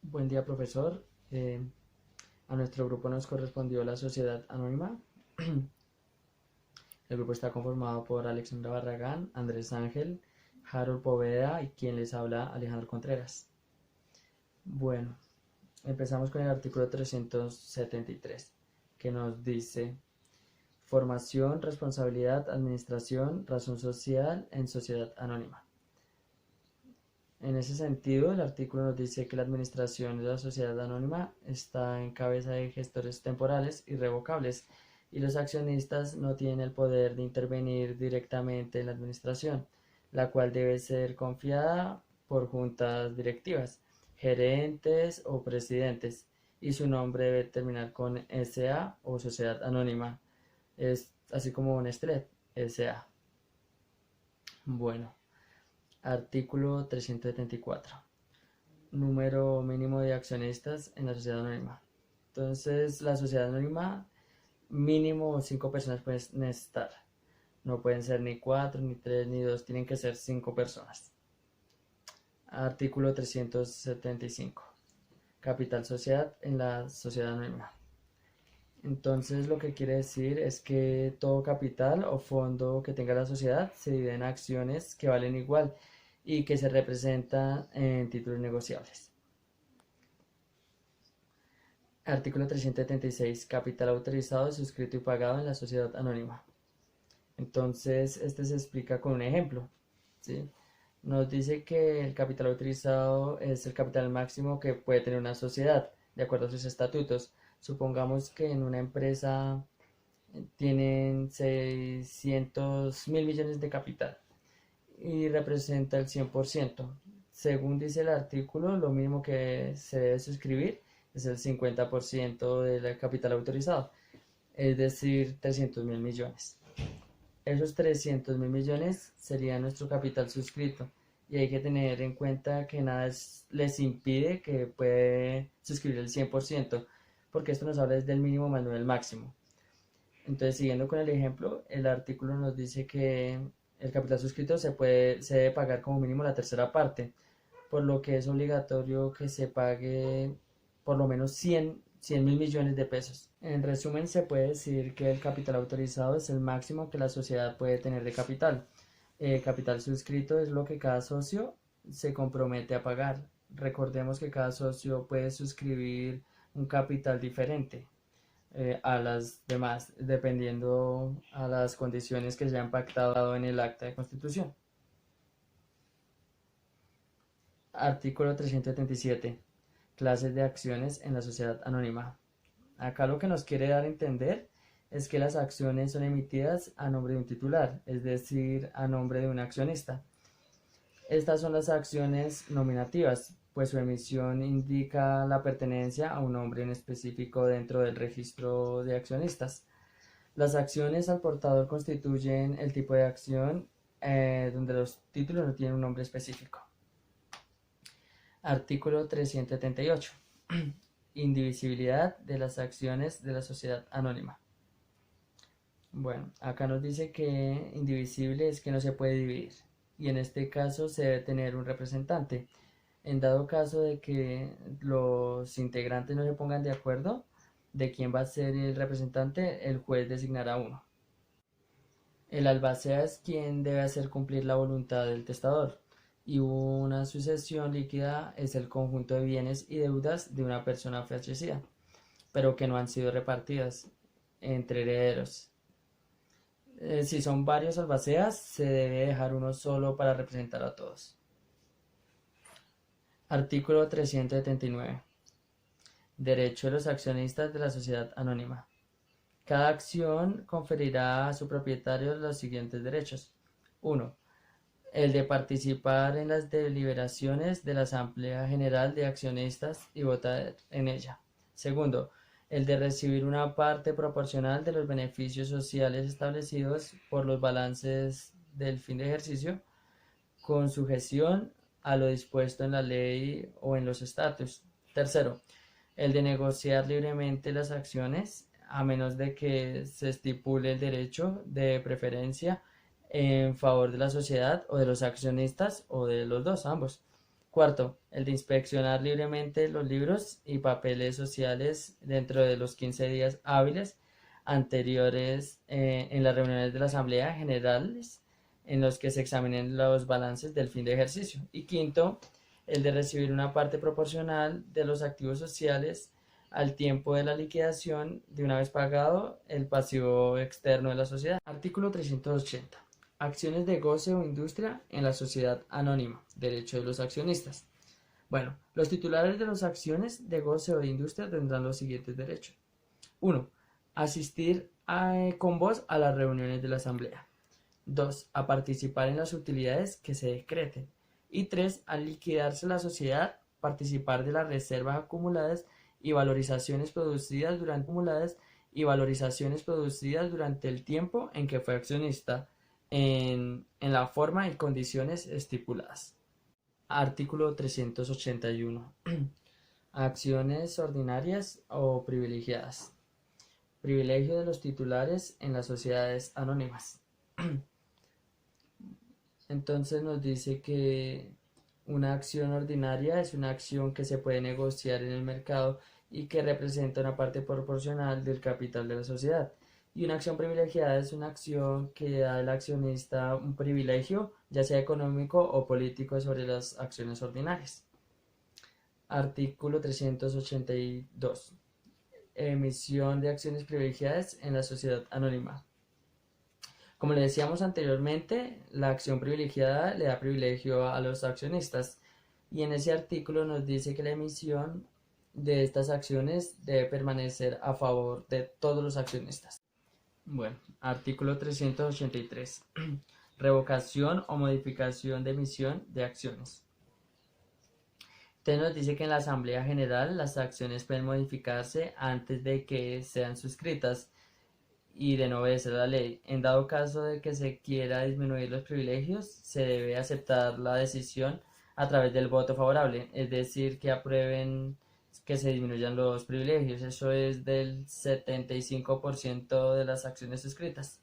Buen día, profesor. A nuestro grupo nos correspondió la sociedad anónima. El grupo está conformado por Alexandra Barragán, Andrés Ángel, Harold Poveda y quien les habla, Alejandro Contreras. Bueno, empezamos con el artículo 373, que nos dice formación, responsabilidad, administración, razón social en sociedad anónima. En ese sentido, el artículo nos dice que la administración de la sociedad anónima está en cabeza de gestores temporales irrevocables y los accionistas no tienen el poder de intervenir directamente en la administración, la cual debe ser confiada por juntas directivas, gerentes o presidentes, y su nombre debe terminar con SA o sociedad anónima, es así como Nestlé, SA. Bueno. Artículo 374. Número mínimo de accionistas en la sociedad anónima. Entonces, la sociedad anónima, mínimo 5 personas pueden estar. No pueden ser ni 4, ni 3, ni 2, tienen que ser 5 personas. Artículo 375. Capital sociedad en la sociedad anónima. Entonces, lo que quiere decir es que todo capital o fondo que tenga la sociedad se divide en acciones que valen igual y que se representan en títulos negociables. Artículo 376. Capital autorizado, suscrito y pagado en la sociedad anónima. Entonces, este se explica con un ejemplo, ¿sí? Nos dice que el capital autorizado es el capital máximo que puede tener una sociedad, de acuerdo a sus estatutos. Supongamos que en una empresa tienen 600.000 millones de capital y representa el 100%. Según dice el artículo, lo mínimo que se debe suscribir es el 50% del capital autorizado, es decir, 300.000 millones. Esos 300.000 millones sería nuestro capital suscrito y hay que tener en cuenta que nada les impide que puede suscribir el 100%, porque esto nos habla del mínimo más no del máximo. Entonces, siguiendo con el ejemplo, el artículo nos dice que el capital suscrito se debe pagar como mínimo la tercera parte, por lo que es obligatorio que se pague por lo menos 100.000 millones de pesos. En resumen, se puede decir que el capital autorizado es el máximo que la sociedad puede tener de capital. El capital suscrito es lo que cada socio se compromete a pagar. Recordemos que cada socio puede suscribir un capital diferente a las demás, dependiendo a las condiciones que se han pactado en el acta de constitución. Artículo 377. Clases de acciones en la sociedad anónima. Acá lo que nos quiere dar a entender es que las acciones son emitidas a nombre de un titular, es decir, a nombre de un accionista. Estas son las acciones nominativas, pues su emisión indica la pertenencia a un nombre en específico dentro del registro de accionistas. Las acciones al portador constituyen el tipo de acción donde los títulos no tienen un nombre específico. Artículo 378. Indivisibilidad de las acciones de la sociedad anónima. Bueno, acá nos dice que indivisible es que no se puede dividir y en este caso se debe tener un representante. En dado caso de que los integrantes no se pongan de acuerdo de quién va a ser el representante, el juez designará uno. El albacea es quien debe hacer cumplir la voluntad del testador y una sucesión líquida es el conjunto de bienes y deudas de una persona fallecida, pero que no han sido repartidas entre herederos. Si son varios albaceas, se debe dejar uno solo para representar a todos. Artículo 379. Derecho de los accionistas de la sociedad anónima. Cada acción conferirá a su propietario los siguientes derechos. 1. El de participar en las deliberaciones de la Asamblea General de Accionistas y votar en ella. Segundo, el de recibir una parte proporcional de los beneficios sociales establecidos por los balances del fin de ejercicio, con sujeción a lo dispuesto en la ley o en los estatutos. Tercero, el de negociar libremente las acciones, a menos de que se estipule el derecho de preferencia en favor de la sociedad o de los accionistas o de los dos, ambos. Cuarto, el de inspeccionar libremente los libros y papeles sociales dentro de los 15 días hábiles anteriores en las reuniones de la Asamblea Generales en los que se examinen los balances del fin de ejercicio. Y quinto, el de recibir una parte proporcional de los activos sociales al tiempo de la liquidación de una vez pagado el pasivo externo de la sociedad. Artículo 380. Acciones de goce o industria en la sociedad anónima. Derecho de los accionistas. Bueno, los titulares de las acciones de goce o de industria tendrán los siguientes derechos. 1. Asistir con voz a las reuniones de la asamblea. 2. A participar en las utilidades que se decreten. Y 3. Al liquidarse la sociedad, participar de las reservas acumuladas y valorizaciones producidas durante el tiempo en que fue accionista en la forma y condiciones estipuladas. Artículo 381. Acciones ordinarias o privilegiadas. Privilegio de los titulares en las sociedades anónimas. Entonces nos dice que una acción ordinaria es una acción que se puede negociar en el mercado y que representa una parte proporcional del capital de la sociedad. Y una acción privilegiada es una acción que da al accionista un privilegio, ya sea económico o político, sobre las acciones ordinarias. Artículo 382. Emisión de acciones privilegiadas en la sociedad anónima. Como le decíamos anteriormente, la acción privilegiada le da privilegio a los accionistas y en ese artículo nos dice que la emisión de estas acciones debe permanecer a favor de todos los accionistas. Bueno, artículo 383. Revocación o modificación de emisión de acciones. Entonces nos dice que en la Asamblea General las acciones pueden modificarse antes de que sean suscritas y de no obedecer la ley. En dado caso de que se quiera disminuir los privilegios, se debe aceptar la decisión a través del voto favorable, es decir, que aprueben que se disminuyan los privilegios. Eso es del 75% de las acciones suscritas.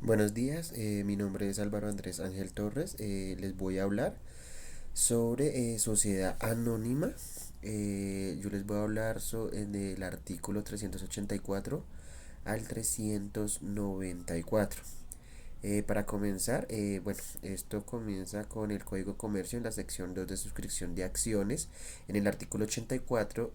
Buenos días, mi nombre es Álvaro Andrés Ángel Torres. Les voy a hablar sobre sociedad anónima. Yo les voy a hablar del artículo 384 al 394. Para comenzar, bueno, esto comienza con el Código de Comercio en la sección 2 de suscripción de acciones, en el artículo 84,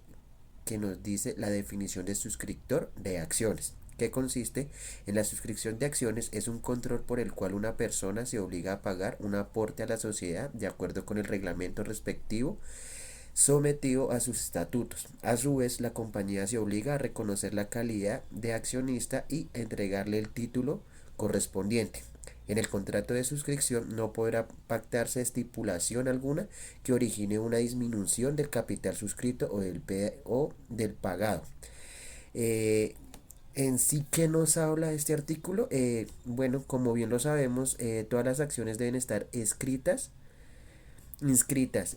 que nos dice la definición de suscriptor de acciones, que consiste en la suscripción de acciones. Es un control por el cual una persona se obliga a pagar un aporte a la sociedad de acuerdo con el reglamento respectivo sometido a sus estatutos. A su vez, la compañía se obliga a reconocer la calidad de accionista y entregarle el título correspondiente. En el contrato de suscripción no podrá pactarse estipulación alguna que origine una disminución del capital suscrito o del pagado. Eh, en sí, ¿qué nos habla este artículo? Bueno, como bien lo sabemos, todas las acciones deben estar inscritas.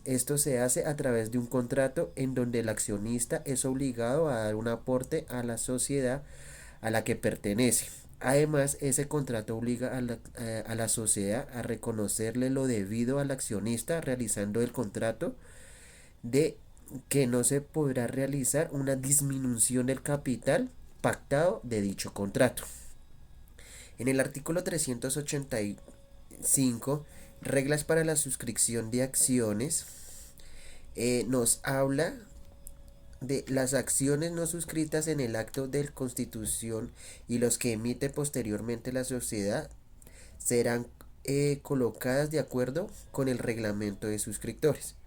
Esto se hace a través de un contrato en donde el accionista es obligado a dar un aporte a la sociedad a la que pertenece. Además, ese contrato obliga a la sociedad a reconocerle lo debido al accionista realizando el contrato de que no se podrá realizar una disminución del capital pactado de dicho contrato. En el artículo 385, reglas para la suscripción de acciones, nos habla de las acciones no suscritas en el acto de constitución y los que emite posteriormente la sociedad serán colocadas de acuerdo con el reglamento de suscriptores,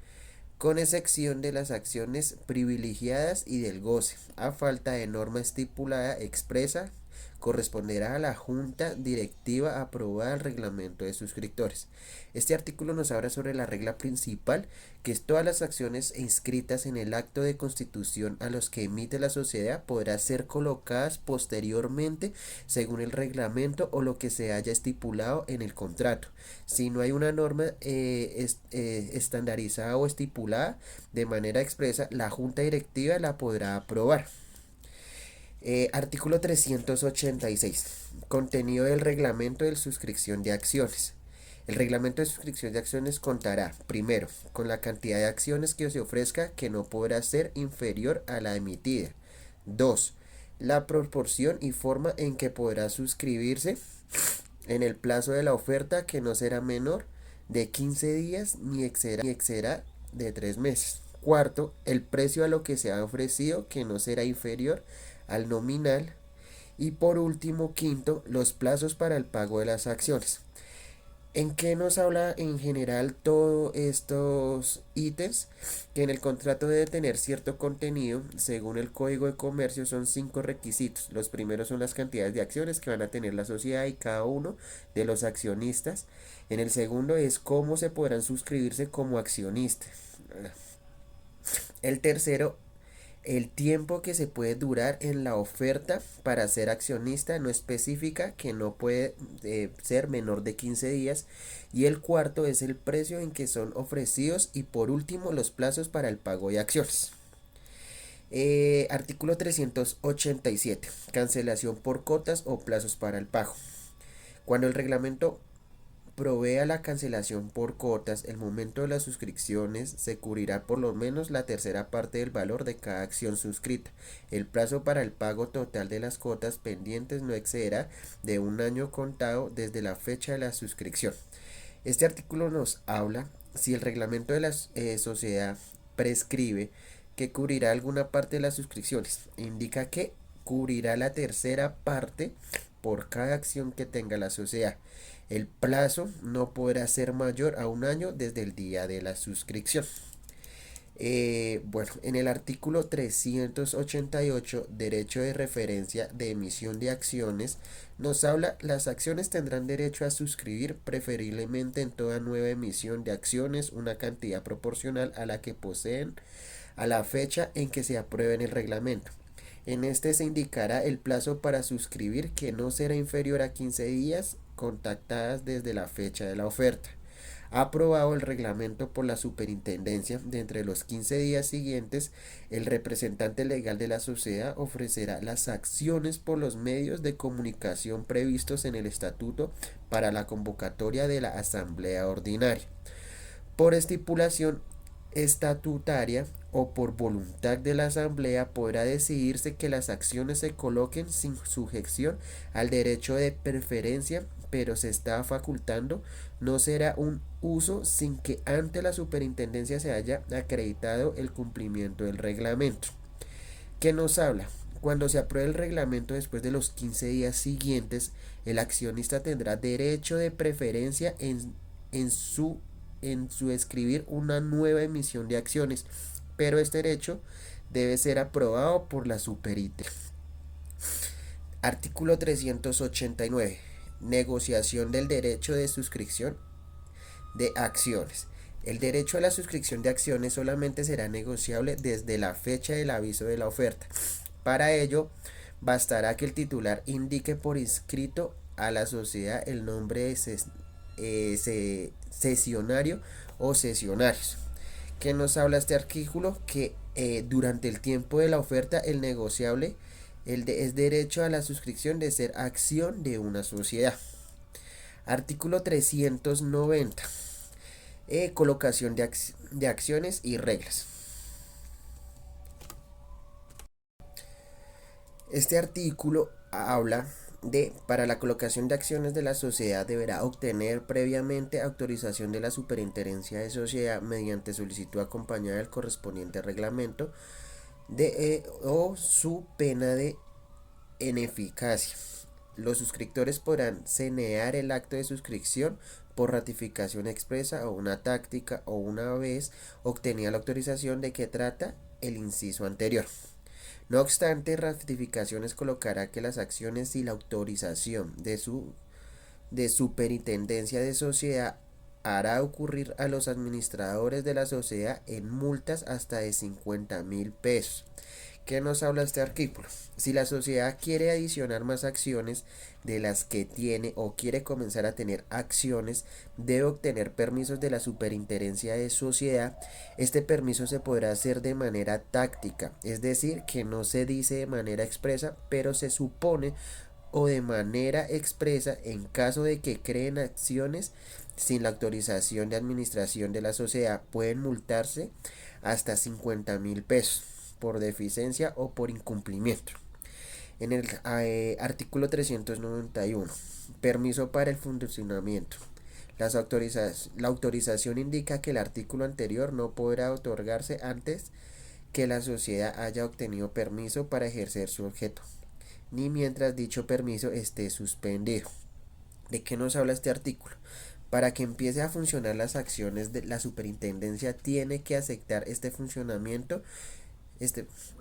con excepción de las acciones privilegiadas y del goce. A falta de norma estipulada expresa, corresponderá a la Junta Directiva aprobar el reglamento de suscriptores. Este artículo nos habla sobre la regla principal, que es todas las acciones inscritas en el acto de constitución a los que emite la sociedad podrán ser colocadas posteriormente según el reglamento o lo que se haya estipulado en el contrato. Si no hay una norma estandarizada o estipulada de manera expresa, la Junta Directiva la podrá aprobar. Artículo 386. Contenido del reglamento de suscripción de acciones. El reglamento de suscripción de acciones contará, primero, con la cantidad de acciones que se ofrezca que no podrá ser inferior a la emitida. 2. La proporción y forma en que podrá suscribirse en el plazo de la oferta que no será menor de 15 días ni excederá de 3 meses. Cuarto, el precio a lo que se ha ofrecido que no será inferior al nominal. Y por último, quinto, los plazos para el pago de las acciones. ¿En qué nos habla en general todos estos ítems? Que en el contrato debe tener cierto contenido. Según el Código de Comercio son 5 requisitos. Los primeros son las cantidades de acciones que van a tener la sociedad y cada uno de los accionistas. En el segundo es cómo se podrán suscribirse como accionistas. El tercero, el tiempo que se puede durar en la oferta para ser accionista no especifica, que no puede ser menor de 15 días. Y el cuarto es el precio en que son ofrecidos. Y por último, los plazos para el pago de acciones. Artículo 387. Cancelación por cotas o plazos para el pago. Cuando el reglamento provea la cancelación por cuotas, el momento de las suscripciones se cubrirá por lo menos la tercera parte del valor de cada acción suscrita. El plazo para el pago total de las cuotas pendientes no excederá de un año contado desde la fecha de la suscripción. Este artículo nos habla si el reglamento de la sociedad prescribe que cubrirá alguna parte de las suscripciones. Indica que cubrirá la tercera parte por cada acción que tenga la sociedad. El plazo no podrá ser mayor a un año desde el día de la suscripción. Bueno, en el artículo 388, derecho de referencia de emisión de acciones, nos habla, las acciones tendrán derecho a suscribir preferiblemente en toda nueva emisión de acciones una cantidad proporcional a la que poseen a la fecha en que se apruebe en el reglamento. En este se indicará el plazo para suscribir, que no será inferior a 15 días contactadas desde la fecha de la oferta. Aprobado el reglamento por la superintendencia, de entre los 15 días siguientes, el representante legal de la sociedad ofrecerá las acciones por los medios de comunicación previstos en el estatuto para la convocatoria de la asamblea ordinaria. Por estipulación estatutaria o por voluntad de la asamblea podrá decidirse que las acciones se coloquen sin sujeción al derecho de preferencia, pero se está facultando no será un uso sin que ante la superintendencia se haya acreditado el cumplimiento del reglamento. ¿Qué nos habla? Cuando se apruebe el reglamento después de los 15 días siguientes, el accionista tendrá derecho de preferencia en su escribir una nueva emisión de acciones, pero este derecho debe ser aprobado por la superintendencia. Artículo 389. Negociación del derecho de suscripción de acciones. El derecho a la suscripción de acciones solamente será negociable desde la fecha del aviso de la oferta. Para ello, bastará que el titular indique por escrito a la sociedad el nombre de cesionario o cesionarios. ¿Qué nos habla este artículo? Que durante el tiempo de la oferta el negociable es derecho a la suscripción de ser acción de una sociedad. Artículo 390. Colocación de acciones y reglas. Este artículo habla de, para la colocación de acciones de la sociedad deberá obtener previamente autorización de la superintendencia de sociedad mediante solicitud acompañada del correspondiente reglamento o su pena de ineficacia. Los suscriptores podrán cenear el acto de suscripción por ratificación expresa o una táctica o una vez obtenida la autorización de que trata el inciso anterior. No obstante, ratificaciones colocará que las acciones y la autorización de superintendencia de sociedad hará ocurrir a los administradores de la sociedad en multas hasta de 50.000 pesos. ¿Qué nos habla este artículo? Si la sociedad quiere adicionar más acciones de las que tiene o quiere comenzar a tener acciones, debe obtener permisos de la superintendencia de sociedad. Este permiso se podrá hacer de manera táctica, es decir, que no se dice de manera expresa, pero se supone o de manera expresa en caso de que creen acciones sin la autorización de administración de la sociedad, pueden multarse hasta 50.000 pesos por deficiencia o por incumplimiento. En el artículo 391, permiso para el funcionamiento. La autorización indica que el artículo anterior no podrá otorgarse antes que la sociedad haya obtenido permiso para ejercer su objeto, ni mientras dicho permiso esté suspendido. ¿De qué nos habla este artículo? Para que empiece a funcionar las acciones de la superintendencia tiene que aceptar este funcionamiento.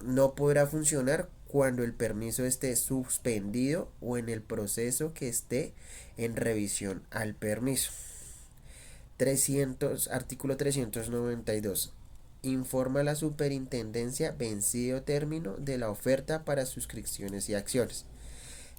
No podrá funcionar cuando el permiso esté suspendido o en el proceso que esté en revisión al permiso. Artículo 392. Informa a la superintendencia vencido término de la oferta para suscripciones y acciones.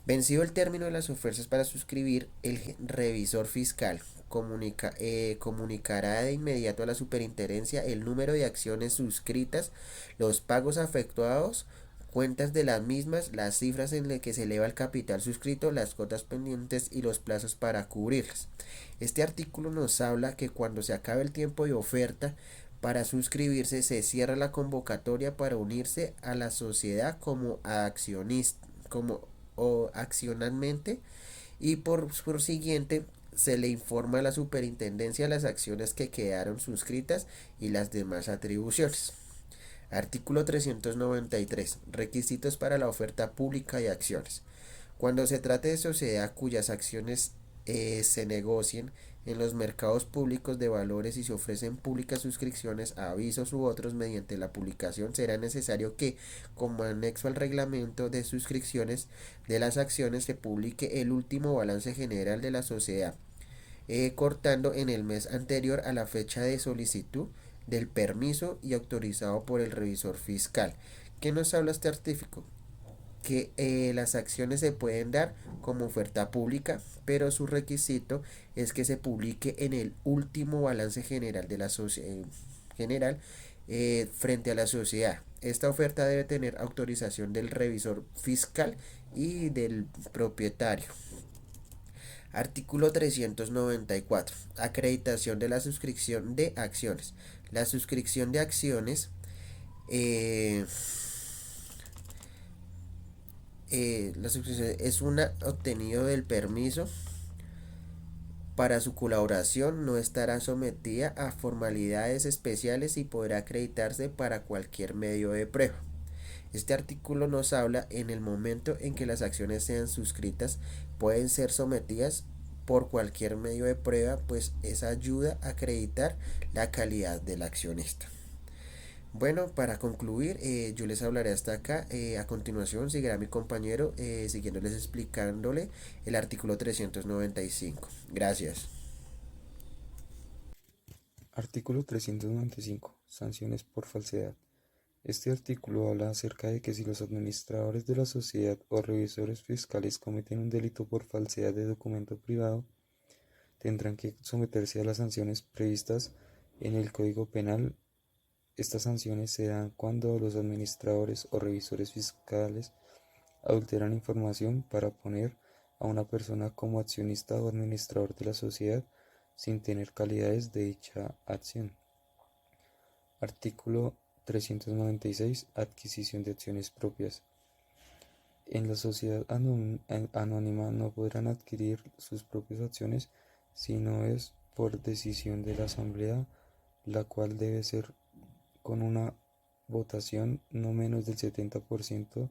Vencido el término de las ofertas para suscribir, el revisor fiscal comunicará de inmediato a la superintendencia el número de acciones suscritas, los pagos efectuados, cuentas de las mismas, las cifras en las que se eleva el capital suscrito, las cuotas pendientes y los plazos para cubrirlas. Este artículo nos habla que cuando se acabe el tiempo de oferta para suscribirse, se cierra la convocatoria para unirse a la sociedad como accionista, como o accionalmente, y por siguiente se le informa a la superintendencia las acciones que quedaron suscritas y las demás atribuciones. Artículo 393. Requisitos para la oferta pública de acciones. Cuando se trate de sociedad cuyas acciones se negocien en los mercados públicos de valores y se ofrecen públicas suscripciones, avisos u otros mediante la publicación, será necesario que, como anexo al reglamento de suscripciones de las acciones, se publique el último balance general de la sociedad, cortando en el mes anterior a la fecha de solicitud del permiso y autorizado por el revisor fiscal. ¿Qué nos habla este artículo? Que las acciones se pueden dar como oferta pública, pero su requisito es que se publique en el último balance general de la sociedad general, frente a la sociedad. Esta oferta debe tener autorización del revisor fiscal y del propietario. Artículo 394. Acreditación de la suscripción de acciones. La suscripción de acciones eh, la suscripción es una obtenido del permiso para su colaboración, no estará sometida a formalidades especiales y podrá acreditarse para cualquier medio de prueba. Este artículo nos habla en el momento en que las acciones sean suscritas, pueden ser sometidas por cualquier medio de prueba, pues esa ayuda a acreditar la calidad del accionista. Bueno, para concluir, yo les hablaré hasta acá. A continuación seguirá mi compañero siguiéndoles explicándole el artículo 395. Gracias. Artículo 395. Sanciones por falsedad. Este artículo habla acerca de que si los administradores de la sociedad o revisores fiscales cometen un delito por falsedad de documento privado, tendrán que someterse a las sanciones previstas en el Código Penal. Estas sanciones se dan cuando los administradores o revisores fiscales adulteran información para poner a una persona como accionista o administrador de la sociedad sin tener calidades de dicha acción. Artículo 396. Adquisición de acciones propias. En la sociedad anónima no podrán adquirir sus propias acciones si no es por decisión de la asamblea, la cual debe ser con una votación no menos del 70%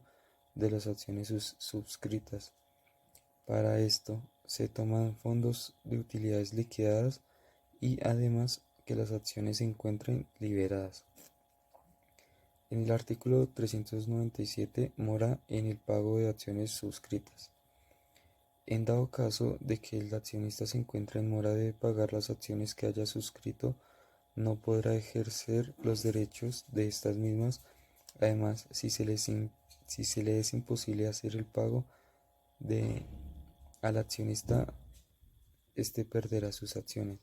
de las acciones suscritas. Para esto se toman fondos de utilidades liquidadas y además que las acciones se encuentren liberadas. En el artículo 397 mora en el pago de acciones suscritas. En dado caso de que el accionista se encuentre en mora de pagar las acciones que haya suscrito, no podrá ejercer los derechos de estas mismas. Además, si se le es imposible hacer el pago al accionista, este perderá sus acciones.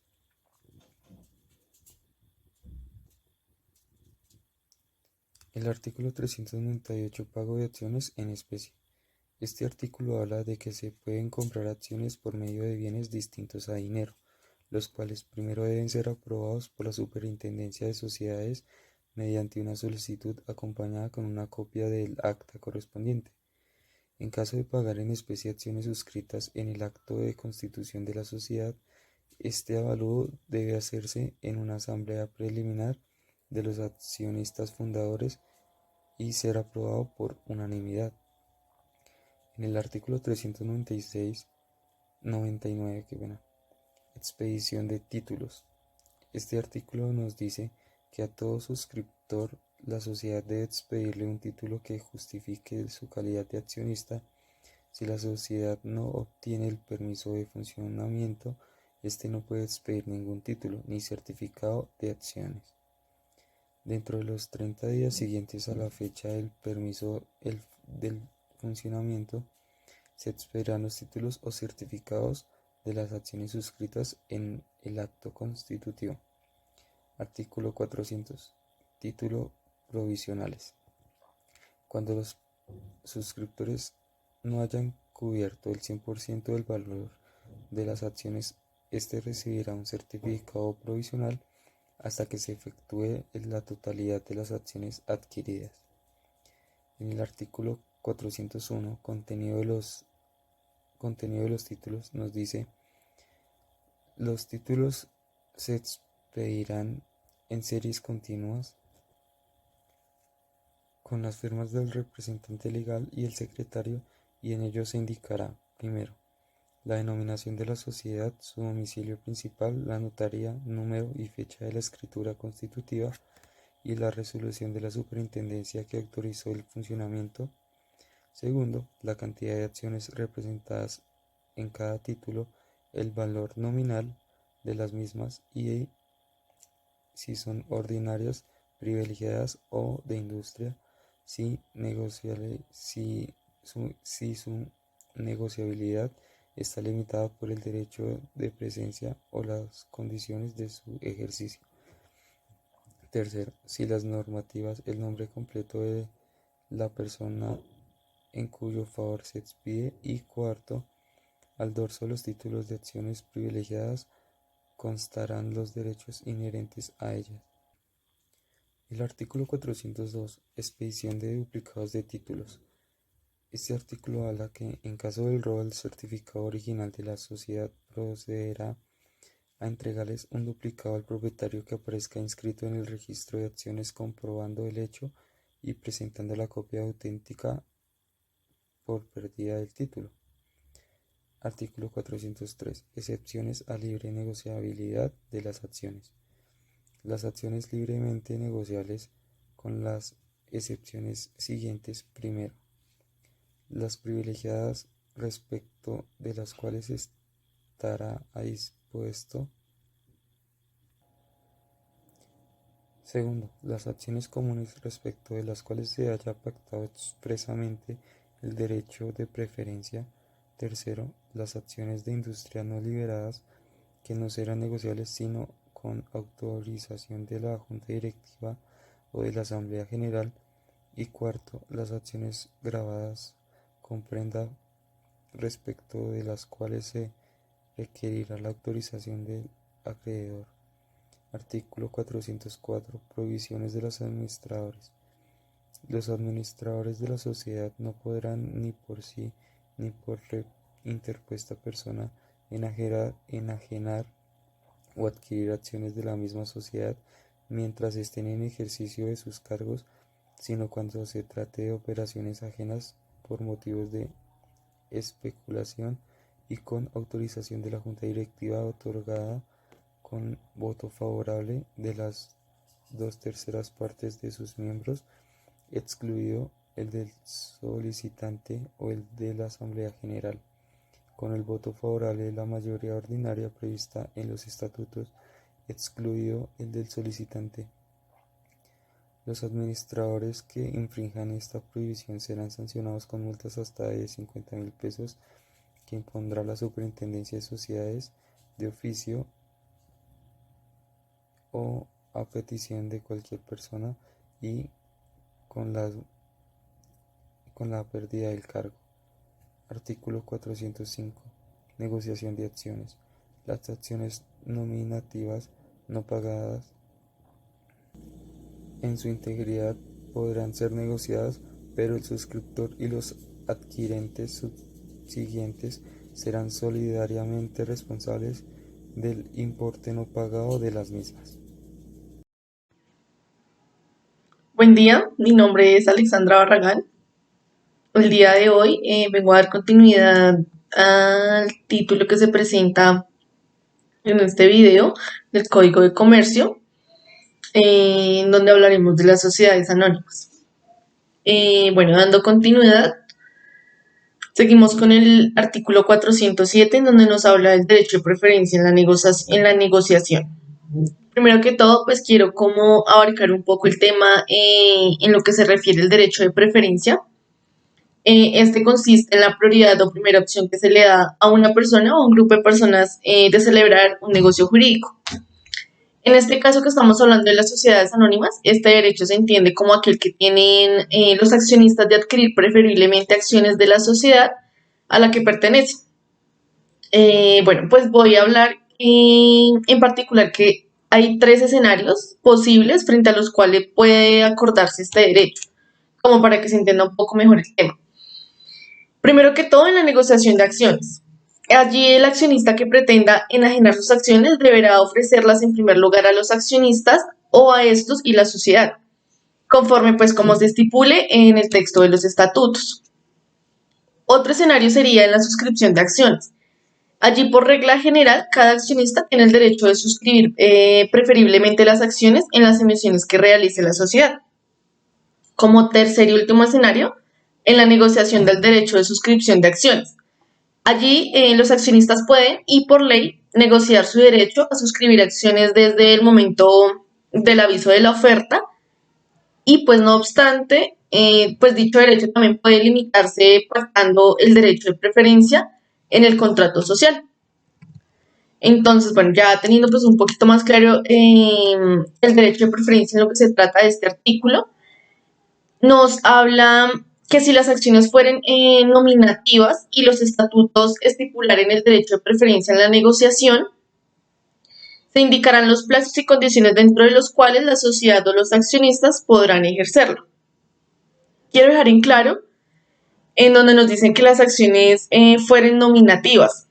El artículo 398. Pago de acciones en especie. Este artículo habla de que se pueden comprar acciones por medio de bienes distintos a dinero, los cuales primero deben ser aprobados por la Superintendencia de Sociedades mediante una solicitud acompañada con una copia del acta correspondiente. En caso de pagar en especie acciones suscritas en el acto de constitución de la sociedad, este avalúo debe hacerse en una asamblea preliminar de los accionistas fundadores y ser aprobado por unanimidad. En el artículo 399, expedición de títulos. Este artículo nos dice que a todo suscriptor la sociedad debe expedirle un título que justifique su calidad de accionista. Si la sociedad no obtiene el permiso de funcionamiento, este no puede expedir ningún título ni certificado de acciones. Dentro de los 30 días siguientes a la fecha del permiso del funcionamiento, se expedirán los títulos o certificados de las acciones suscritas en el acto constitutivo. Artículo 400. Título provisionales. Cuando los suscriptores no hayan cubierto el 100% del valor de las acciones, este recibirá un certificado provisional hasta que se efectúe la totalidad de las acciones adquiridas. En el artículo 401, contenido de los títulos, nos dice: los títulos se expedirán en series continuas con las firmas del representante legal y el secretario, y en ellos se indicará, primero, la denominación de la sociedad, su domicilio principal, la notaría, número y fecha de la escritura constitutiva y la resolución de la superintendencia que autorizó el funcionamiento. Segundo, la cantidad de acciones representadas en cada título, el valor nominal de las mismas y si son ordinarias, privilegiadas o de industria, si su negociabilidad está limitada por el derecho de presencia o las condiciones de su ejercicio. Tercero, si las normativas, el nombre completo de la persona en cuyo favor se expide. Y cuarto, al dorso de los títulos de acciones privilegiadas constarán los derechos inherentes a ellas. El artículo 402. Expedición de duplicados de títulos. Este artículo habla que, en caso del robo del certificado original de la sociedad, procederá a entregarles un duplicado al propietario que aparezca inscrito en el registro de acciones comprobando el hecho y presentando la copia auténtica por pérdida del título. Artículo 403. Excepciones a libre negociabilidad de las acciones. Las acciones libremente negociables con las excepciones siguientes. Primero, las privilegiadas respecto de las cuales estará dispuesto. Segundo, las acciones comunes respecto de las cuales se haya pactado expresamente el derecho de preferencia. Tercero, las acciones de industria no liberadas que no serán negociables sino con autorización de la Junta Directiva o de la Asamblea General. Y cuarto, las acciones grabadas con prenda respecto de las cuales se requerirá la autorización del acreedor. Artículo 404. Prohibiciones de los administradores. Los administradores de la sociedad no podrán ni por sí ni por interpuesta persona enajenar o adquirir acciones de la misma sociedad mientras estén en ejercicio de sus cargos, sino cuando se trate de operaciones ajenas por motivos de especulación y con autorización de la Junta Directiva otorgada con voto favorable de las 2/3 partes de sus miembros, excluido el del solicitante o el de la Asamblea General, con el voto favorable de la mayoría ordinaria prevista en los estatutos, excluido el del solicitante. Los administradores que infrinjan esta prohibición serán sancionados con multas hasta de 50.000 pesos que impondrá la Superintendencia de Sociedades de oficio o a petición de cualquier persona y con la pérdida del cargo. Artículo 405. Negociación de acciones. Las acciones nominativas no pagadas en su integridad podrán ser negociadas, pero el suscriptor y los adquirentes subsiguientes serán solidariamente responsables del importe no pagado de las mismas. Buen día, mi nombre es Alexandra Barragán. El día de hoy vengo a dar continuidad al título que se presenta en este video del Código de Comercio, en donde hablaremos de las sociedades anónimas. Dando continuidad, seguimos con el artículo 407, en donde nos habla del derecho de preferencia en la negociación. Primero que todo, pues quiero como abarcar un poco el tema en lo que se refiere al derecho de preferencia. Este consiste en la prioridad o primera opción que se le da a una persona o a un grupo de personas de celebrar un negocio jurídico. En este caso que estamos hablando de las sociedades anónimas, este derecho se entiende como aquel que tienen los accionistas de adquirir preferiblemente acciones de la sociedad a la que pertenecen. Pues voy a hablar en particular que hay 3 escenarios posibles frente a los cuales puede acordarse este derecho, como para que se entienda un poco mejor el tema. Primero que todo, en la negociación de acciones. Allí el accionista que pretenda enajenar sus acciones deberá ofrecerlas en primer lugar a los accionistas o a estos y la sociedad, conforme pues como se estipule en el texto de los estatutos. Otro escenario sería en la suscripción de acciones. Allí, por regla general, cada accionista tiene el derecho de suscribir preferiblemente las acciones en las emisiones que realice la sociedad. Como tercer y último escenario, en la negociación del derecho de suscripción de acciones. Allí, los accionistas pueden, y por ley, negociar su derecho a suscribir acciones desde el momento del aviso de la oferta, y pues no obstante, pues dicho derecho también puede limitarse pactando el derecho de preferencia en el contrato social. Entonces, ya teniendo pues un poquito más claro el derecho de preferencia en lo que se trata de este artículo, nos habla que si las acciones fueren nominativas y los estatutos estipularen el derecho de preferencia en la negociación, se indicarán los plazos y condiciones dentro de los cuales la sociedad o los accionistas podrán ejercerlo. Quiero dejar en claro en donde nos dicen que las acciones fueren nominativas.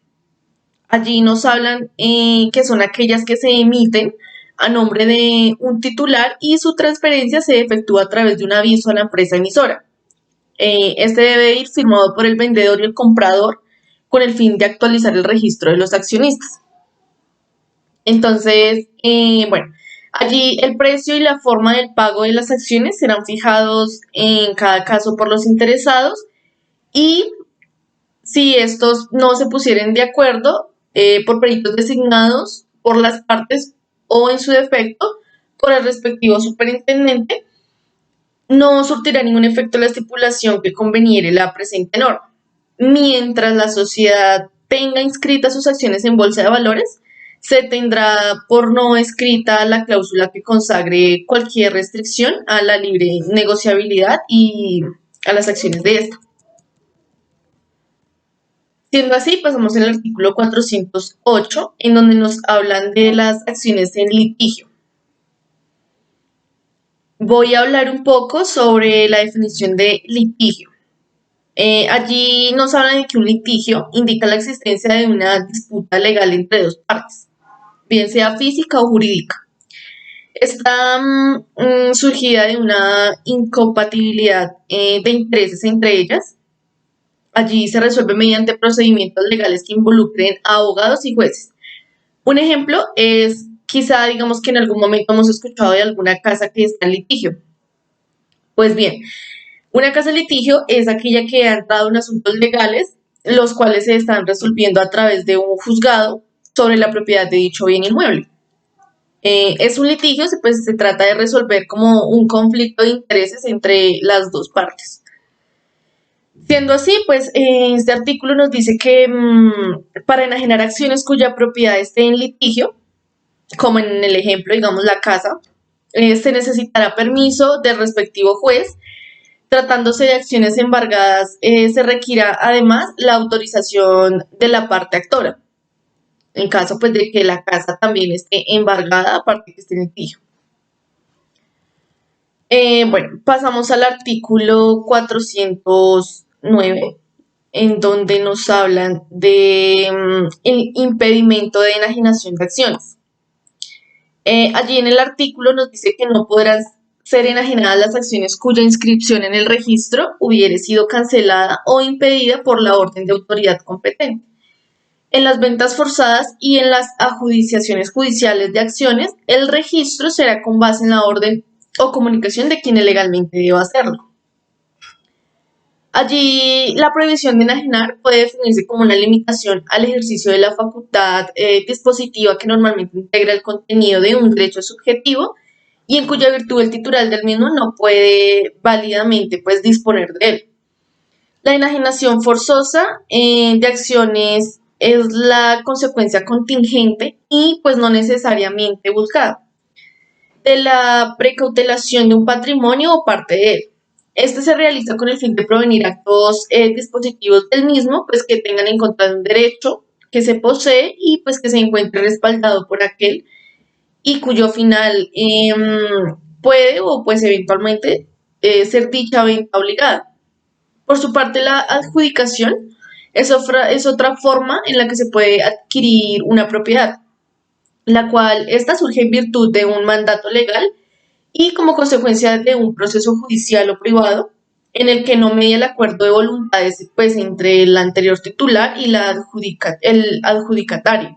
Allí nos hablan que son aquellas que se emiten a nombre de un titular y su transferencia se efectúa a través de un aviso a la empresa emisora. Este debe ir firmado por el vendedor y el comprador con el fin de actualizar el registro de los accionistas. Entonces, allí el precio y la forma del pago de las acciones serán fijados en cada caso por los interesados, y si estos no se pusieren de acuerdo por peritos designados por las partes o en su defecto por el respectivo superintendente, no surtirá ningún efecto la estipulación que conveniere la presente norma. Mientras la sociedad tenga inscritas sus acciones en bolsa de valores, se tendrá por no escrita la cláusula que consagre cualquier restricción a la libre negociabilidad y a las acciones de esta. Siendo así, pasamos al artículo 408, en donde nos hablan de las acciones en litigio. Voy a hablar un poco sobre la definición de litigio. Allí nos hablan de que un litigio indica la existencia de una disputa legal entre dos partes, bien sea física o jurídica. Está surgida de una incompatibilidad de intereses entre ellas. Allí se resuelve mediante procedimientos legales que involucren a abogados y jueces. Un ejemplo es, quizá digamos que en algún momento hemos escuchado de alguna casa que está en litigio. Pues bien, una casa en litigio es aquella que ha entrado en asuntos legales, los cuales se están resolviendo a través de un juzgado sobre la propiedad de dicho bien inmueble. Es un litigio, pues se trata de resolver como un conflicto de intereses entre las dos partes. Siendo así, pues este artículo nos dice que para enajenar acciones cuya propiedad esté en litigio, como en el ejemplo, digamos, la casa, se necesitará permiso del respectivo juez Tratándose de acciones embargadas, se requiera además la autorización de la parte actora, en caso pues de que la casa también esté embargada, aparte que esté en litigio. Bueno, pasamos al artículo 409, en donde nos hablan de el impedimento de enajenación de acciones. Allí en el artículo nos dice que no podrán ser enajenadas las acciones cuya inscripción en el registro hubiere sido cancelada o impedida por la orden de autoridad competente. En las ventas forzadas y en las adjudicaciones judiciales de acciones, el registro será con base en la orden o comunicación de quien legalmente deba hacerlo. Allí la prohibición de enajenar puede definirse como una limitación al ejercicio de la facultad dispositiva que normalmente integra el contenido de un derecho subjetivo y en cuya virtud el titular del mismo no puede válidamente pues, disponer de él. La enajenación forzosa de acciones es la consecuencia contingente y pues no necesariamente buscada de la precautelación de un patrimonio o parte de él. Este se realiza con el fin de prevenir actos dispositivos del mismo, pues que tengan en contra de un derecho que se posee y pues que se encuentre respaldado por aquel y cuyo final puede o pues eventualmente ser dicha venta obligada. Por su parte, la adjudicación es otra forma en la que se puede adquirir una propiedad, la cual esta surge en virtud de un mandato legal y como consecuencia de un proceso judicial o privado en el que no media el acuerdo de voluntades pues, entre el anterior titular y el adjudicatario.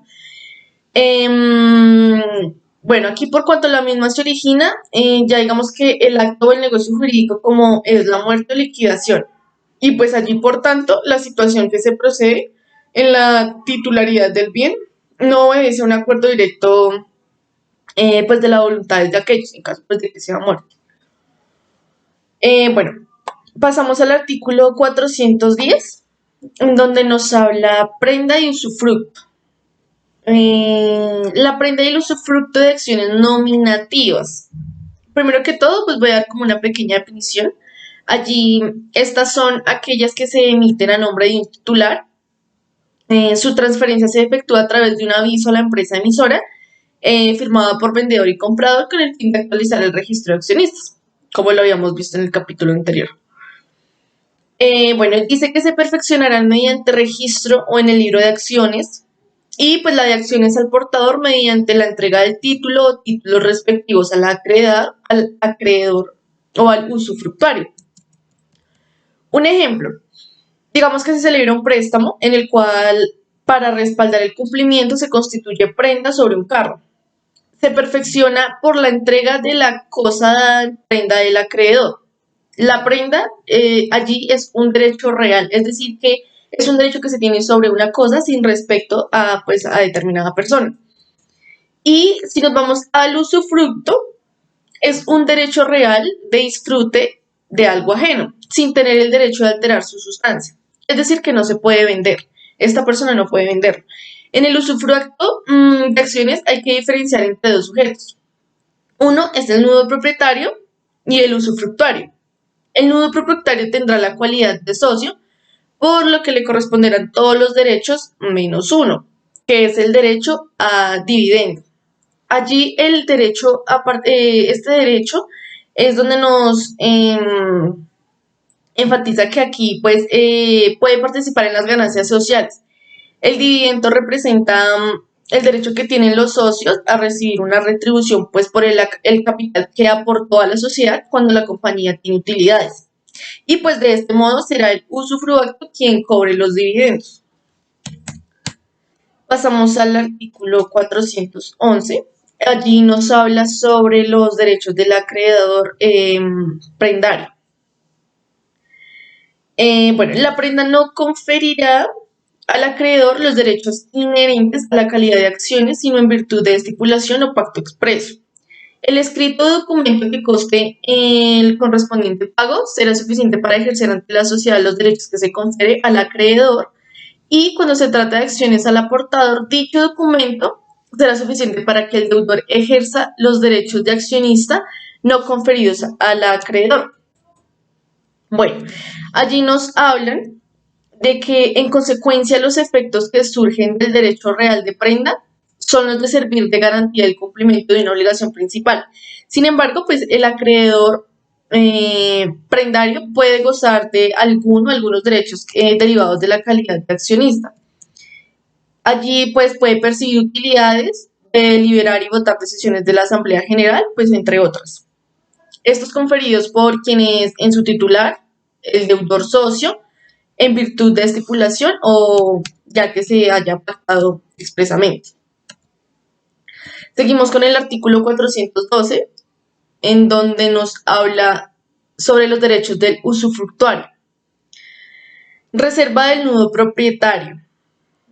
Bueno, aquí por cuanto la misma se origina, ya digamos que el acto o el negocio jurídico como es la muerte o liquidación. Y pues allí, por tanto, la situación que se procede en la titularidad del bien no obedece a un acuerdo directo pues de la voluntad de aquellos, en caso pues, de que sea muerte. Bueno, pasamos al artículo 410, en donde nos habla prenda y usufructo. La prenda y el usufructo de acciones nominativas. Primero que todo, pues voy a dar como una pequeña definición. Allí, estas son aquellas que se emiten a nombre de un titular. Su transferencia se efectúa a través de un aviso a la empresa emisora firmada por vendedor y comprador con el fin de actualizar el registro de accionistas, como lo habíamos visto en el capítulo anterior. Bueno, él dice que se perfeccionarán mediante registro o en el libro de acciones y pues la de acciones al portador mediante la entrega del título o títulos respectivos al acreedor o al usufructuario. Un ejemplo, digamos que se celebra un préstamo en el cual para respaldar el cumplimiento se constituye prenda sobre un carro. Se perfecciona por la entrega de la cosa prenda del acreedor. La prenda allí es un derecho real, es decir, que es un derecho que se tiene sobre una cosa sin respecto a, pues, a determinada persona. Y si nos vamos al usufructo, es un derecho real de disfrute de algo ajeno, sin tener el derecho de alterar su sustancia. Es decir, que no se puede vender. Esta persona no puede venderlo. En el usufructo de acciones hay que diferenciar entre dos sujetos. Uno es el nudo propietario y el usufructuario. El nudo propietario tendrá la cualidad de socio, por lo que le corresponderán todos los derechos menos uno, que es el derecho a dividendo. Allí el derecho, este derecho es donde nos enfatiza que aquí pues, puede participar en las ganancias sociales. El dividendo representa el derecho que tienen los socios a recibir una retribución pues, por el capital que aportó a la sociedad cuando la compañía tiene utilidades. Y pues de este modo será el usufructo quien cobre los dividendos. Pasamos al artículo 411. Allí nos habla sobre los derechos del acreedor prendario. Bueno, la prenda no conferirá al acreedor los derechos inherentes a la calidad de acciones, sino en virtud de estipulación o pacto expreso. El escrito o documento que conste el correspondiente pago será suficiente para ejercer ante la sociedad los derechos que se confiere al acreedor y cuando se trata de acciones al aportador, dicho documento será suficiente para que el deudor ejerza los derechos de accionista no conferidos al acreedor. Bueno, allí nos hablan de que en consecuencia los efectos que surgen del derecho real de prenda son los de servir de garantía del cumplimiento de una obligación principal. Sin embargo, pues el acreedor prendario puede gozar de algunos derechos derivados de la calidad de accionista. Allí pues puede percibir utilidades, deliberar y votar decisiones de la Asamblea General, pues entre otras. Estos conferidos por quien es en su titular, el deudor socio, en virtud de estipulación o ya que se haya pactado expresamente. Seguimos con el artículo 412, en donde nos habla sobre los derechos del usufructuario. Reserva del nudo propietario.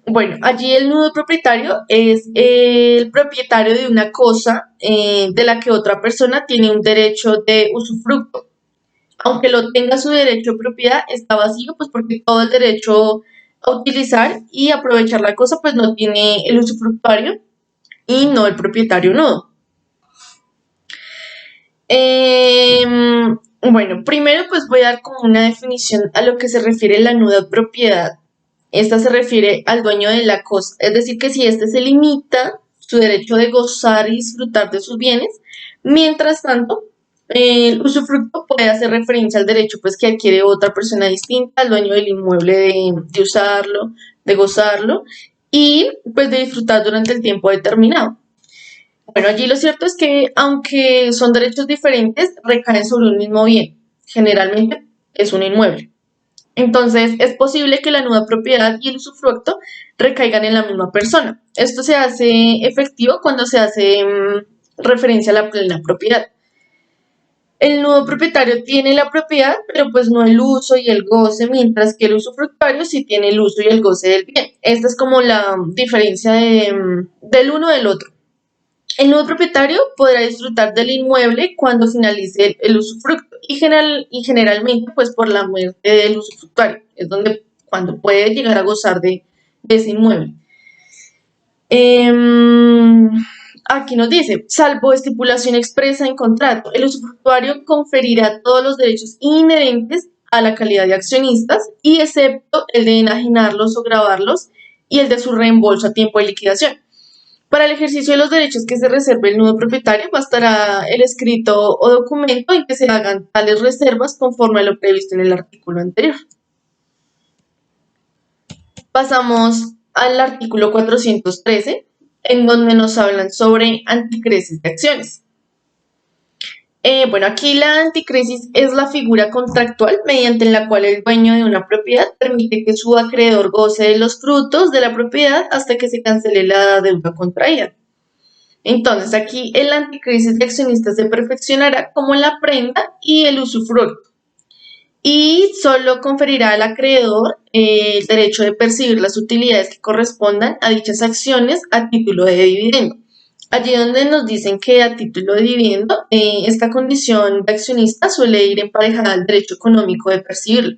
Bueno, allí el nudo propietario es el propietario de una cosa de la que otra persona tiene un derecho de usufructo. Aunque lo tenga su derecho de propiedad, está vacío, pues porque todo el derecho a utilizar y aprovechar la cosa, pues no tiene el usufructuario y no el propietario nudo. Bueno, primero pues voy a dar como una definición a lo que se refiere la nuda propiedad. Esta se refiere al dueño de la cosa, es decir, que si éste se limita su derecho de gozar y disfrutar de sus bienes, mientras tanto, el usufructo puede hacer referencia al derecho pues que adquiere otra persona distinta al dueño del inmueble de usarlo, de gozarlo y pues de disfrutar durante el tiempo determinado. Bueno, allí lo cierto es que aunque son derechos diferentes, recaen sobre un mismo bien. Generalmente es un inmueble. Entonces, es posible que la nuda propiedad y el usufructo recaigan en la misma persona. Esto se hace efectivo cuando se hace referencia a la plena propiedad. El nudo propietario tiene la propiedad, pero pues no el uso y el goce, mientras que el usufructuario sí tiene el uso y el goce del bien. Esta es como la diferencia del uno del otro. El nuevo propietario podrá disfrutar del inmueble cuando finalice el usufructo y generalmente pues por la muerte del usufructuario, es donde cuando puede llegar a gozar de ese inmueble. Aquí nos dice, salvo estipulación expresa en contrato, el usufructuario conferirá todos los derechos inherentes a la calidad de accionistas y excepto el de enajenarlos o gravarlos y el de su reembolso a tiempo de liquidación. Para el ejercicio de los derechos que se reserve el nudo propietario, bastará el escrito o documento en que se hagan tales reservas conforme a lo previsto en el artículo anterior. Pasamos al artículo 413, en donde nos hablan sobre anticresis de acciones. Bueno, aquí la anticresis es la figura contractual mediante la cual el dueño de una propiedad permite que su acreedor goce de los frutos de la propiedad hasta que se cancele la deuda contraída. Entonces, aquí el anticrisis de accionistas se perfeccionará como la prenda y el usufructo. Y solo conferirá al acreedor el derecho de percibir las utilidades que correspondan a dichas acciones a título de dividendo. Allí donde nos dicen que a título de dividendo, esta condición de accionista suele ir emparejada al derecho económico de percibirlo.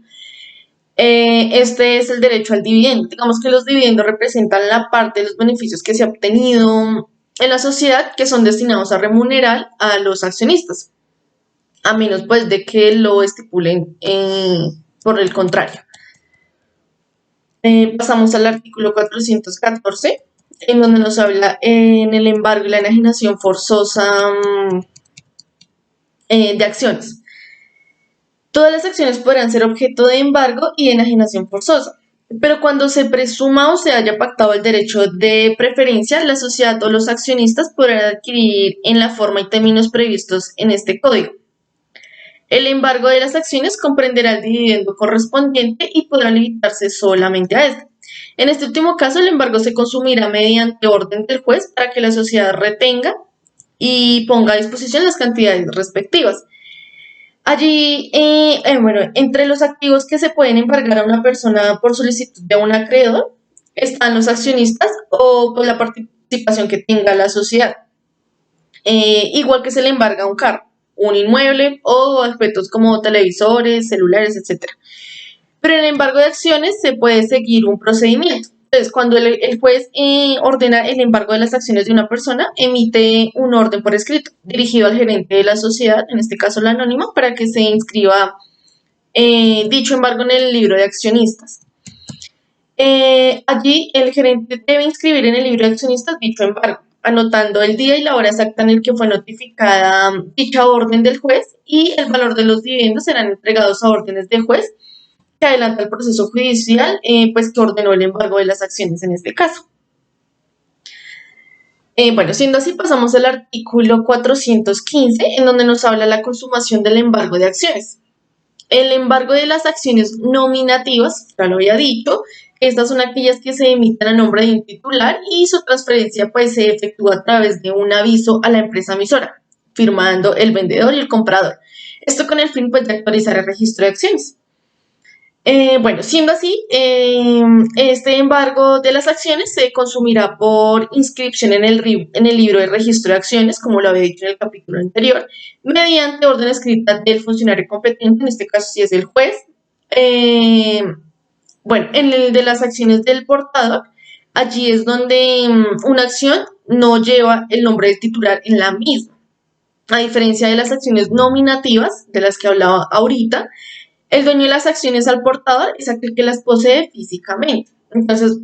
Este es el derecho al dividendo. Digamos que los dividendos representan la parte de los beneficios que se ha obtenido en la sociedad que son destinados a remunerar a los accionistas, a menos pues de que lo estipulen por el contrario. Pasamos al artículo 414, en donde nos habla en el embargo y la enajenación forzosa de acciones. Todas las acciones podrán ser objeto de embargo y de enajenación forzosa, pero cuando se presuma o se haya pactado el derecho de preferencia, la sociedad o los accionistas podrán adquirir en la forma y términos previstos en este código. El embargo de las acciones comprenderá el dividendo correspondiente y podrá limitarse solamente a este. En este último caso, el embargo se consumirá mediante orden del juez para que la sociedad retenga y ponga a disposición las cantidades respectivas. Allí, bueno, entre los activos que se pueden embargar a una persona por solicitud de un acreedor están los accionistas o con la participación que tenga la sociedad. Igual que se le embarga un carro, un inmueble o aspectos como televisores, celulares, etc. Pero en el embargo de acciones se puede seguir un procedimiento. Entonces, cuando el juez ordena el embargo de las acciones de una persona, emite un orden por escrito dirigido al gerente de la sociedad, en este caso la anónima, para que se inscriba dicho embargo en el libro de accionistas. Allí el gerente debe inscribir en el libro de accionistas dicho embargo, anotando el día y la hora exacta en el que fue notificada dicha orden del juez, y el valor de los dividendos serán entregados a órdenes del juez que adelanta el proceso judicial, pues que ordenó el embargo de las acciones en este caso. Bueno, siendo así, pasamos al artículo 415, en donde nos habla la consumación del embargo de acciones. El embargo de las acciones nominativas, ya lo había dicho, estas son aquellas que se emiten a nombre de un titular y su transferencia pues se efectúa a través de un aviso a la empresa emisora, firmando el vendedor y el comprador. Esto con el fin pues de actualizar el registro de acciones. Bueno, siendo así, este embargo de las acciones se consumirá por inscripción en el libro de registro de acciones, como lo había dicho en el capítulo anterior, mediante orden escrita del funcionario competente, en este caso si es el juez. Bueno, en el de las acciones del portador, allí es donde una acción no lleva el nombre del titular en la misma. A diferencia de las acciones nominativas, de las que hablaba ahorita, el dueño de las acciones al portador es aquel que las posee físicamente. Entonces,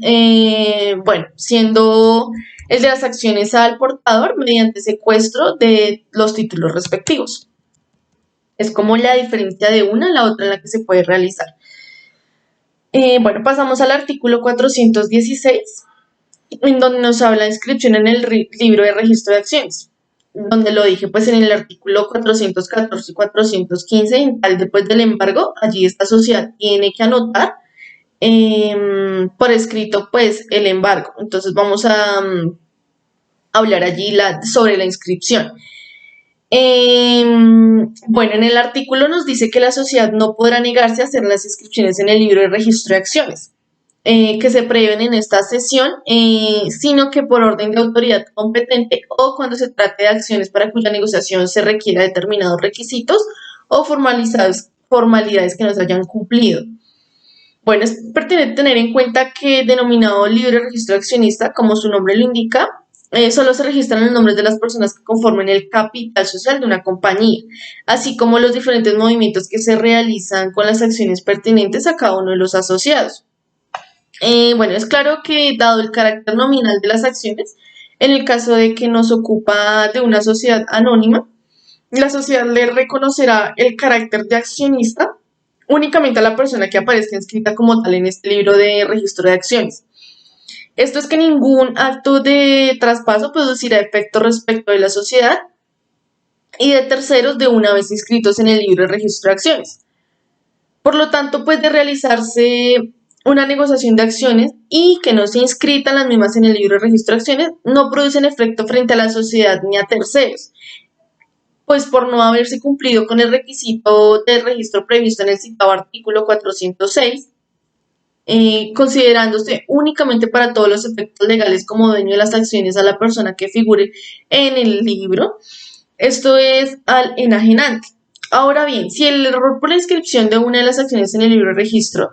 bueno, siendo el de las acciones al portador mediante secuestro de los títulos respectivos. Es como la diferencia de una a la otra en la que se puede realizar. Bueno, pasamos al artículo 416, en donde nos habla de inscripción en el libro de registro de acciones, donde lo dije pues en el artículo 414 y 415, en tal después del embargo, allí esta sociedad tiene que anotar por escrito pues el embargo. Entonces vamos a hablar allí sobre la inscripción. Bueno, en el artículo nos dice que la sociedad no podrá negarse a hacer las inscripciones en el libro de registro de acciones que se prevén en esta sesión, sino que por orden de autoridad competente o cuando se trate de acciones para cuya negociación se requiera determinados requisitos o formalidades que no se hayan cumplido. Bueno, es pertinente tener en cuenta que denominado libre registro de accionista, como su nombre lo indica, solo se registran los nombres de las personas que conformen el capital social de una compañía, así como los diferentes movimientos que se realizan con las acciones pertinentes a cada uno de los asociados. Bueno, es claro que dado el carácter nominal de las acciones, en el caso de que nos ocupa de una sociedad anónima, la sociedad le reconocerá el carácter de accionista únicamente a la persona que aparezca inscrita como tal en este libro de registro de acciones. Esto es que ningún acto de traspaso producirá efecto respecto de la sociedad y de terceros de una vez inscritos en el libro de registro de acciones. Por lo tanto, puede realizarse una negociación de acciones y que no se inscritan las mismas en el libro de registro de acciones no producen efecto frente a la sociedad ni a terceros, pues por no haberse cumplido con el requisito del registro previsto en el citado artículo 406, considerándose únicamente para todos los efectos legales como dueño de las acciones a la persona que figure en el libro. Esto es al enajenante. Ahora bien, si el error por la inscripción de una de las acciones en el libro de registro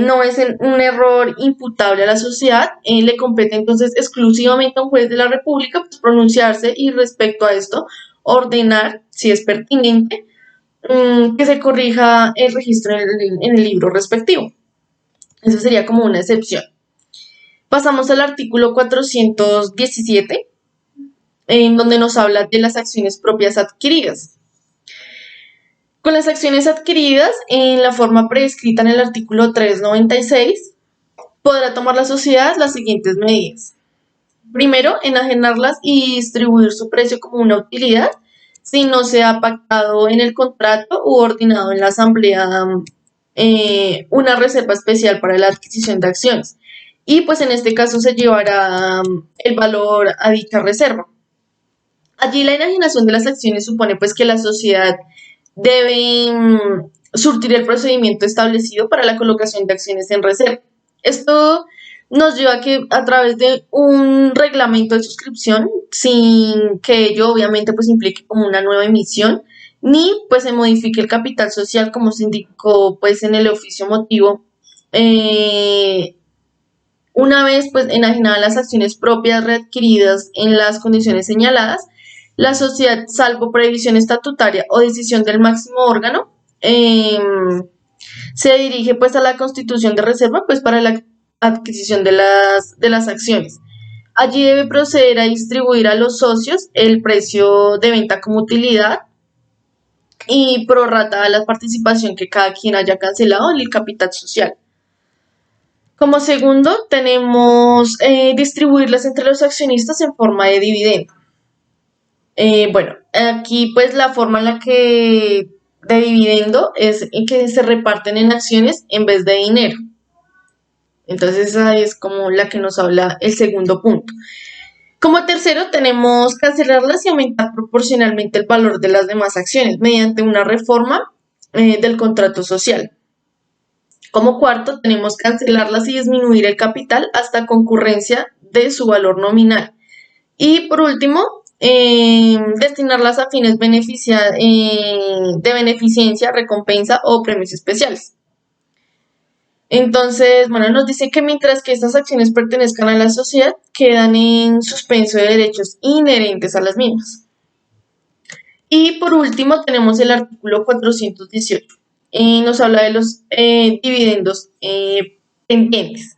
no es un error imputable a la sociedad, le compete entonces exclusivamente a un juez de la República pues, pronunciarse y respecto a esto ordenar, si es pertinente, que se corrija el registro en el libro respectivo. Eso sería como una excepción. Pasamos al artículo 417, en donde nos habla de las acciones propias adquiridas. Con las acciones adquiridas, en la forma prescrita en el artículo 396, podrá tomar la sociedad las siguientes medidas. Primero, enajenarlas y distribuir su precio como una utilidad si no se ha pactado en el contrato u ordenado en la asamblea una reserva especial para la adquisición de acciones. Y pues en este caso se llevará el valor a dicha reserva. Allí la enajenación de las acciones supone pues que la sociedad debe surtir el procedimiento establecido para la colocación de acciones en reserva. Esto nos lleva a que a través de un reglamento de suscripción, sin que ello obviamente pues implique como una nueva emisión, ni pues se modifique el capital social como se indicó pues en el oficio motivo, una vez pues enajenadas las acciones propias readquiridas en las condiciones señaladas, la sociedad, salvo previsión estatutaria o decisión del máximo órgano, se dirige pues a la constitución de reserva pues para la adquisición de las acciones. Allí debe proceder a distribuir a los socios el precio de venta como utilidad y prorrata la participación que cada quien haya cancelado en el capital social. Como segundo, tenemos distribuirlas entre los accionistas en forma de dividendo. Bueno, aquí pues la forma en la que de dividendo es en que se reparten en acciones en vez de dinero. Entonces esa es como la que nos habla el segundo punto. Como tercero, tenemos cancelarlas y aumentar proporcionalmente el valor de las demás acciones mediante una reforma del contrato social. Como cuarto, tenemos cancelarlas y disminuir el capital hasta concurrencia de su valor nominal. Y por último, destinarlas a fines de beneficencia, recompensa o premios especiales. Entonces, bueno, nos dice que mientras que estas acciones pertenezcan a la sociedad, quedan en suspenso de derechos inherentes a las mismas. Y por último, tenemos el artículo 418. Nos habla de los dividendos pendientes.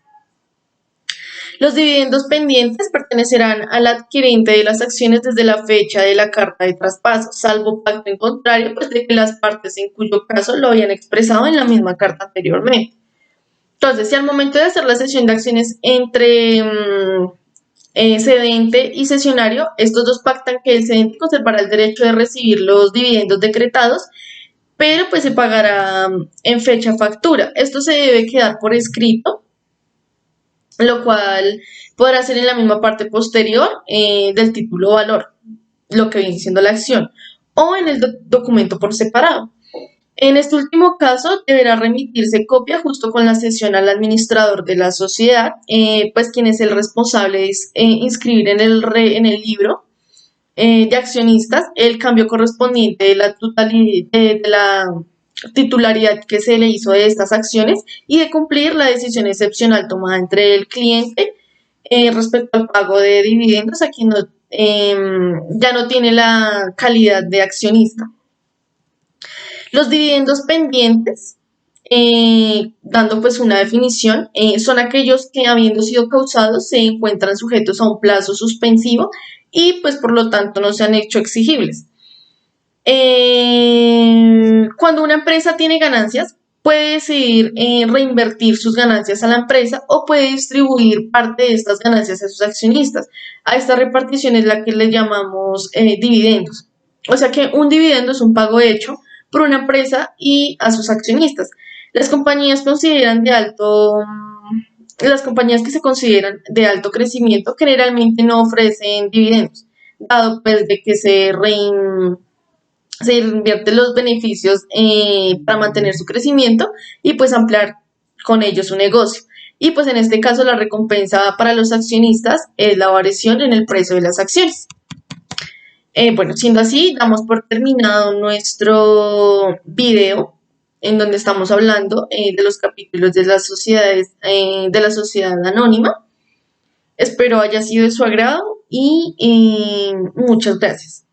Los dividendos pendientes pertenecerán al adquirente de las acciones desde la fecha de la carta de traspaso, salvo pacto en contrario, pues de que las partes en cuyo caso lo habían expresado en la misma carta anteriormente. Entonces, si al momento de hacer la cesión de acciones entre cedente y cesionario, estos dos pactan que el cedente conservará el derecho de recibir los dividendos decretados, pero pues se pagará en fecha factura. Esto se debe quedar por escrito, lo cual podrá ser en la misma parte posterior del título o valor, lo que viene siendo la acción, o en el documento por separado. En este último caso, deberá remitirse copia justo con la cesión al administrador de la sociedad, pues quien es el responsable de inscribir en el libro de accionistas el cambio correspondiente de la titularidad que se le hizo de estas acciones y de cumplir la decisión excepcional tomada entre el cliente respecto al pago de dividendos a quien ya no tiene la calidad de accionista. Los dividendos pendientes, dando pues una definición, son aquellos que habiendo sido causados se encuentran sujetos a un plazo suspensivo y pues por lo tanto no se han hecho exigibles. Cuando una empresa tiene ganancias, puede decidir reinvertir sus ganancias a la empresa o puede distribuir parte de estas ganancias a sus accionistas. A esta repartición es la que le llamamos dividendos. O sea que un dividendo es un pago hecho por una empresa y a sus accionistas. Las compañías que se consideran de alto crecimiento generalmente no ofrecen dividendos, dado pues de que se reinvierten los beneficios para mantener su crecimiento y pues ampliar con ello su negocio. Y pues en este caso la recompensa para los accionistas es la variación en el precio de las acciones. Bueno, siendo así, damos por terminado nuestro video en donde estamos hablando de los capítulos de las sociedades, de la sociedad anónima. Espero haya sido de su agrado y muchas gracias.